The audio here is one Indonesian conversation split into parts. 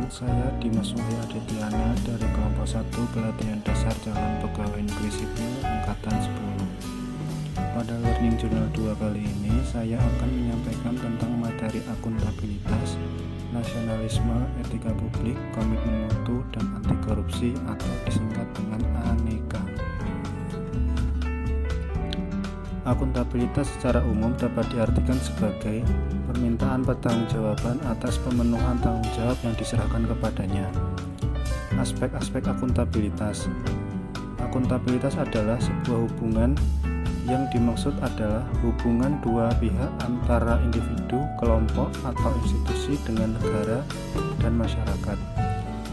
saya Dimas Surya Aditya dari kelompok 1 pelatihan dasar calon pegawai negeri sipil angkatan 10. Pada Learning Journal 2 kali ini saya akan menyampaikan tentang materi akuntabilitas, nasionalisme, etika publik, komitmen mutu, dan anti korupsi atau disingkat dengan ANEKA. Akuntabilitas secara umum dapat diartikan sebagai permintaan pertanggungjawaban atas pemenuhan tanggung jawab yang diserahkan kepadanya. Aspek-aspek akuntabilitas. Akuntabilitas adalah sebuah hubungan yang dimaksud adalah hubungan dua pihak antara individu, kelompok, atau institusi dengan negara dan masyarakat.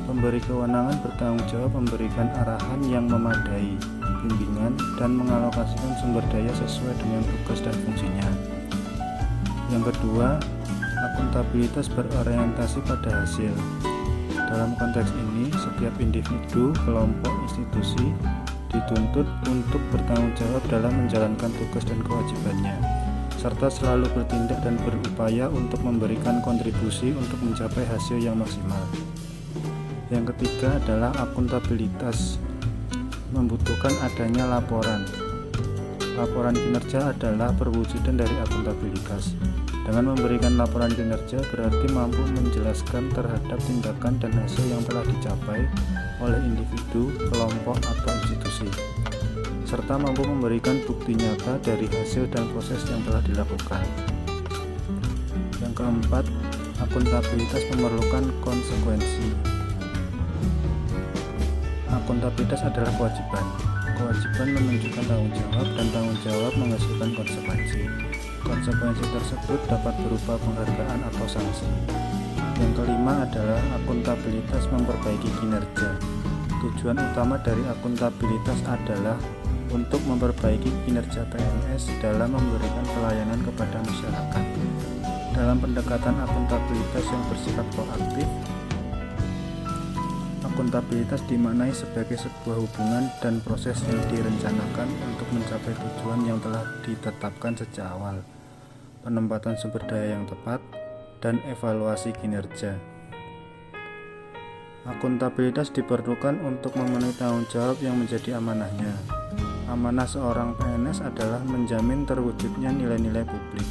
Pemberi kewenangan bertanggung jawab memberikan arahan yang memadai, bimbingan, dan mengalokasikan sumber daya sesuai dengan tugas dan fungsinya. Yang kedua, akuntabilitas berorientasi pada hasil. Dalam konteks ini, setiap individu, kelompok, institusi dituntut untuk bertanggung jawab dalam menjalankan tugas dan kewajibannya, serta selalu bertindak dan berupaya untuk memberikan kontribusi untuk mencapai hasil yang maksimal. Yang ketiga adalah akuntabilitas membutuhkan adanya laporan. Laporan kinerja adalah perwujudan dari akuntabilitas. Dengan memberikan laporan kinerja berarti mampu menjelaskan terhadap tindakan dan hasil yang telah dicapai oleh individu, kelompok, atau institusi, serta mampu memberikan bukti nyata dari hasil dan proses yang telah dilakukan. Yang keempat, akuntabilitas memerlukan konsekuensi. Akuntabilitas adalah kewajiban. Kewajiban menunjukkan tanggung jawab dan tanggung jawab menghasilkan konsekuensi. Konsekuensi tersebut dapat berupa penghargaan atau sanksi. Yang kelima adalah akuntabilitas memperbaiki kinerja. Tujuan utama dari akuntabilitas adalah untuk memperbaiki kinerja PNS dalam memberikan pelayanan kepada masyarakat. Dalam pendekatan akuntabilitas yang bersifat proaktif, akuntabilitas dimaknai sebagai sebuah hubungan dan proses yang direncanakan untuk mencapai tujuan yang telah ditetapkan sejak awal, penempatan sumber daya yang tepat, dan evaluasi kinerja. Akuntabilitas diperlukan untuk memenuhi tanggung jawab yang menjadi amanahnya. Amanah seorang PNS adalah menjamin terwujudnya nilai-nilai publik.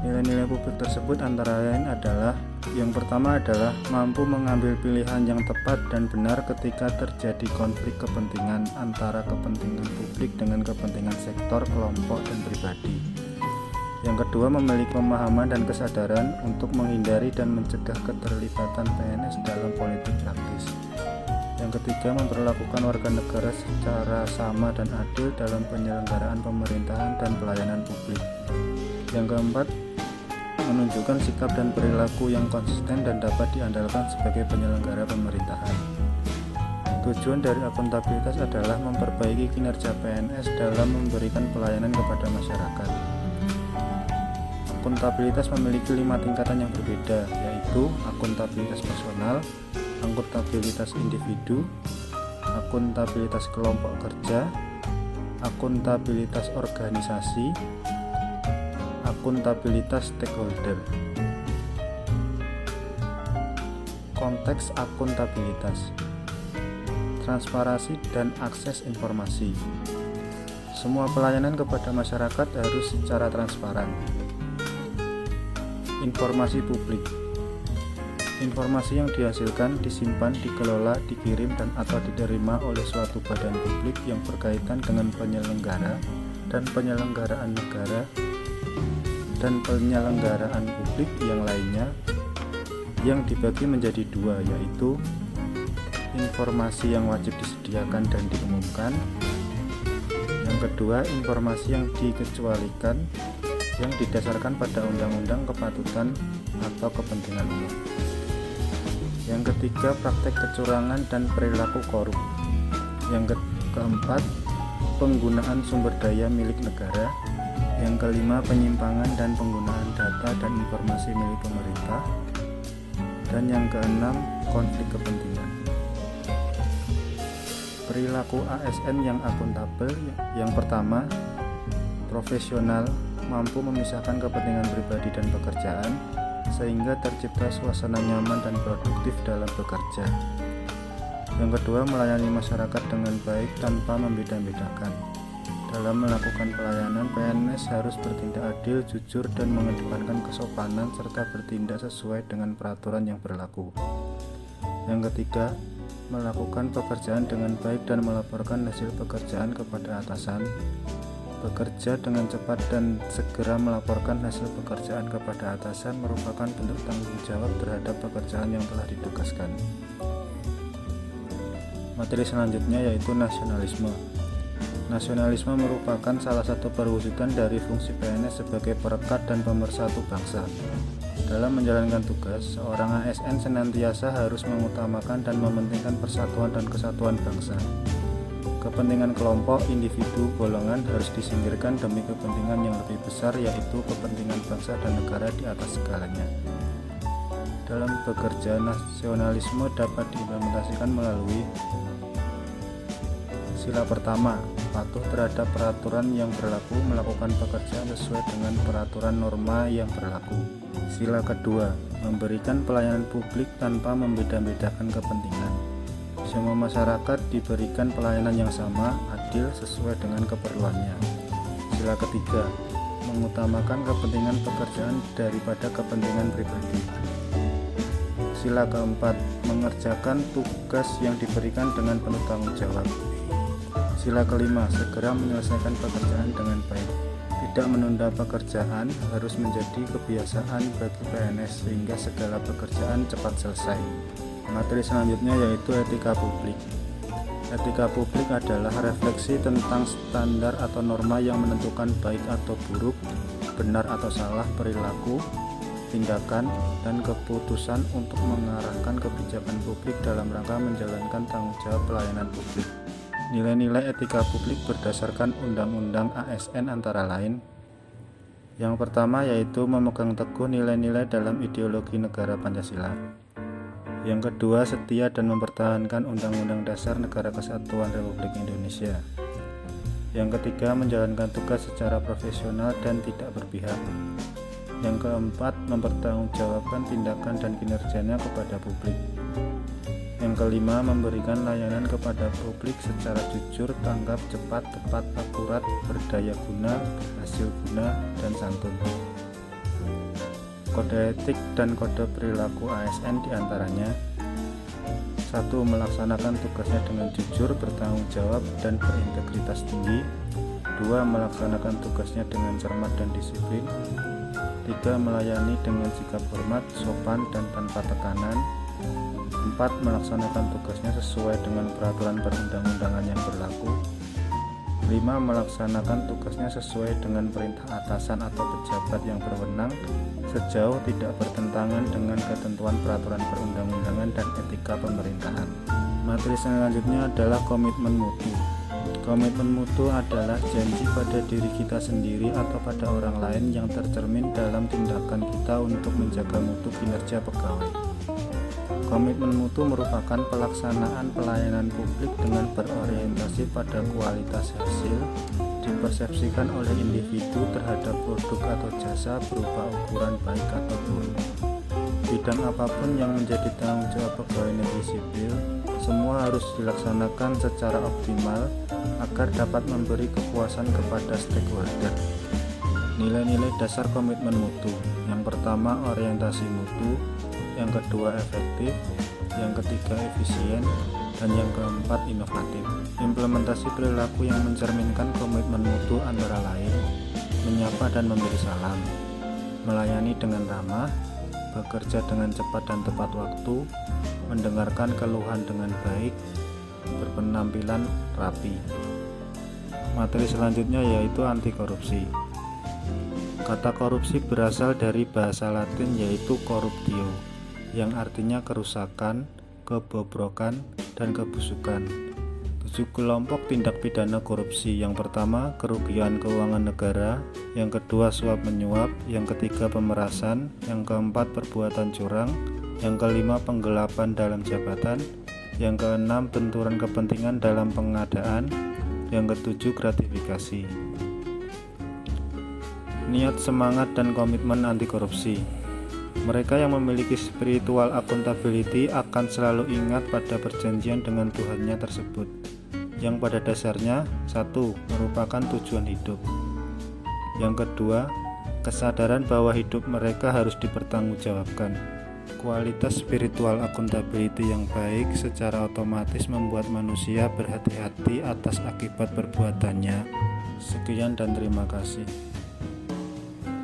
Nilai-nilai publik tersebut antara lain adalah: yang pertama adalah mampu mengambil pilihan yang tepat dan benar ketika terjadi konflik kepentingan antara kepentingan publik dengan kepentingan sektor, kelompok, dan pribadi. Yang kedua, memiliki pemahaman dan kesadaran untuk menghindari dan mencegah keterlibatan PNS dalam politik praktis. Yang ketiga, memperlakukan warga negara secara sama dan adil dalam penyelenggaraan pemerintahan dan pelayanan publik. Yang keempat, menunjukkan sikap dan perilaku yang konsisten dan dapat diandalkan sebagai penyelenggara pemerintahan. Tujuan dari akuntabilitas adalah memperbaiki kinerja PNS dalam memberikan pelayanan kepada masyarakat. Akuntabilitas memiliki 5 tingkatan yang berbeda, yaitu akuntabilitas personal, akuntabilitas individu, akuntabilitas kelompok kerja, akuntabilitas organisasi, akuntabilitas stakeholder. Konteks akuntabilitas: transparansi dan akses informasi. Semua pelayanan kepada masyarakat harus secara transparan. Informasi publik: informasi yang dihasilkan, disimpan, dikelola, dikirim, dan atau diterima oleh suatu badan publik yang berkaitan dengan penyelenggara dan penyelenggaraan negara dan penyelenggaraan publik yang lainnya, yang dibagi menjadi dua, yaitu informasi yang wajib disediakan dan diumumkan. Yang kedua, informasi yang dikecualikan, yang didasarkan pada undang-undang kepatutan atau kepentingan umum. Yang ketiga, praktek kecurangan dan perilaku korup. Yang keempat, penggunaan sumber daya milik negara. Yang kelima, penyimpangan dan penggunaan data dan informasi milik pemerintah. Dan yang keenam, konflik kepentingan. Perilaku ASN yang akuntabel: yang pertama, profesional, mampu memisahkan kepentingan pribadi dan pekerjaan. sehingga tercipta suasana nyaman dan produktif dalam bekerja. Yang kedua, melayani masyarakat dengan baik tanpa membeda-bedakan. Dalam melakukan pelayanan, PNS harus bertindak adil, jujur, dan mengedepankan kesopanan serta bertindak sesuai dengan peraturan yang berlaku. Yang ketiga, melakukan pekerjaan dengan baik dan melaporkan hasil pekerjaan kepada atasan. Bekerja dengan cepat dan segera melaporkan hasil pekerjaan kepada atasan merupakan bentuk tanggung jawab terhadap pekerjaan yang telah ditugaskan. Materi selanjutnya yaitu nasionalisme. Nasionalisme merupakan salah satu perwujudan dari fungsi PNS sebagai perekat dan pemersatu bangsa. Dalam menjalankan tugas, seorang ASN senantiasa harus mengutamakan dan mementingkan persatuan dan kesatuan bangsa. Kepentingan kelompok, individu, golongan harus disingkirkan demi kepentingan yang lebih besar, yaitu kepentingan bangsa dan negara di atas segalanya. Dalam bekerja, nasionalisme dapat diimplementasikan melalui sila pertama, patuh terhadap peraturan yang berlaku, melakukan pekerjaan sesuai dengan peraturan norma yang berlaku. Sila kedua, memberikan pelayanan publik tanpa membeda-bedakan kepentingan. Semua masyarakat diberikan pelayanan yang sama, adil, sesuai dengan keperluannya. Sila ketiga, mengutamakan kepentingan pekerjaan daripada kepentingan pribadi. Sila keempat, mengerjakan tugas yang diberikan dengan penuh tanggung jawab. Sila kelima, segera menyelesaikan pekerjaan dengan baik. Tidak menunda pekerjaan harus menjadi kebiasaan bagi PNS sehingga segala pekerjaan cepat selesai. Materi selanjutnya yaitu etika publik. Etika publik adalah refleksi tentang standar atau norma yang menentukan baik atau buruk, benar atau salah perilaku, tindakan, dan keputusan untuk mengarahkan kebijakan publik dalam rangka menjalankan tanggung jawab pelayanan publik. Nilai-nilai etika publik berdasarkan Undang-Undang ASN antara lain. Yang pertama yaitu memegang teguh nilai-nilai dalam ideologi negara Pancasila. Yang kedua, setia dan mempertahankan Undang-Undang Dasar Negara Kesatuan Republik Indonesia. Yang ketiga, menjalankan tugas secara profesional dan tidak berpihak. Yang keempat, mempertanggungjawabkan tindakan dan kinerjanya kepada publik. Yang kelima, memberikan layanan kepada publik secara jujur, tanggap, cepat, tepat, akurat, berdaya guna, berhasil guna, dan santun. Kode etik dan kode perilaku ASN diantaranya: 1. Melaksanakan tugasnya dengan jujur, bertanggung jawab, dan berintegritas tinggi. 2. Melaksanakan tugasnya dengan cermat dan disiplin. 3. Melayani dengan sikap hormat, sopan, dan tanpa tekanan. 4. Melaksanakan tugasnya sesuai dengan peraturan perundang-undangan yang berlaku. 5. Melaksanakan tugasnya sesuai dengan perintah atasan atau pejabat yang berwenang sejauh tidak bertentangan dengan ketentuan peraturan perundang-undangan dan etika pemerintahan. Materi selanjutnya adalah komitmen mutu. Komitmen mutu adalah janji pada diri kita sendiri atau pada orang lain yang tercermin dalam tindakan kita untuk menjaga mutu kinerja pegawai. Komitmen mutu merupakan pelaksanaan pelayanan publik dengan berorientasi pada kualitas hasil dipersepsikan oleh individu terhadap produk atau jasa berupa ukuran baik atau buruk. Bidang apapun yang menjadi tanggung jawab pegawai negeri sipil, semua harus dilaksanakan secara optimal agar dapat memberi kepuasan kepada stakeholder. Nilai-nilai dasar komitmen mutu. Yang pertama, orientasi mutu. Yang kedua, efektif. Yang ketiga, efisien. Dan yang keempat, inovatif. Implementasi perilaku yang mencerminkan komitmen mutu antara lain: menyapa dan memberi salam, melayani dengan ramah, bekerja dengan cepat dan tepat waktu, mendengarkan keluhan dengan baik, berpenampilan rapi. Materi selanjutnya yaitu anti korupsi. Kata korupsi berasal dari bahasa Latin yaitu corruptio, yang artinya kerusakan, kebobrokan, dan kebusukan. 7 kelompok tindak pidana korupsi. Yang pertama, kerugian keuangan negara. Yang kedua, suap menyuap. Yang ketiga, pemerasan. Yang keempat, perbuatan curang. Yang kelima, penggelapan dalam jabatan. Yang keenam, benturan kepentingan dalam pengadaan. Yang ketujuh, gratifikasi. Niat, semangat, dan komitmen anti korupsi. Mereka yang memiliki spiritual accountability akan selalu ingat pada perjanjian dengan Tuhannya tersebut, yang pada dasarnya satu, merupakan tujuan hidup. Yang kedua, kesadaran bahwa hidup mereka harus dipertanggungjawabkan. Kualitas spiritual accountability yang baik secara otomatis membuat manusia berhati-hati atas akibat perbuatannya. Sekian dan terima kasih.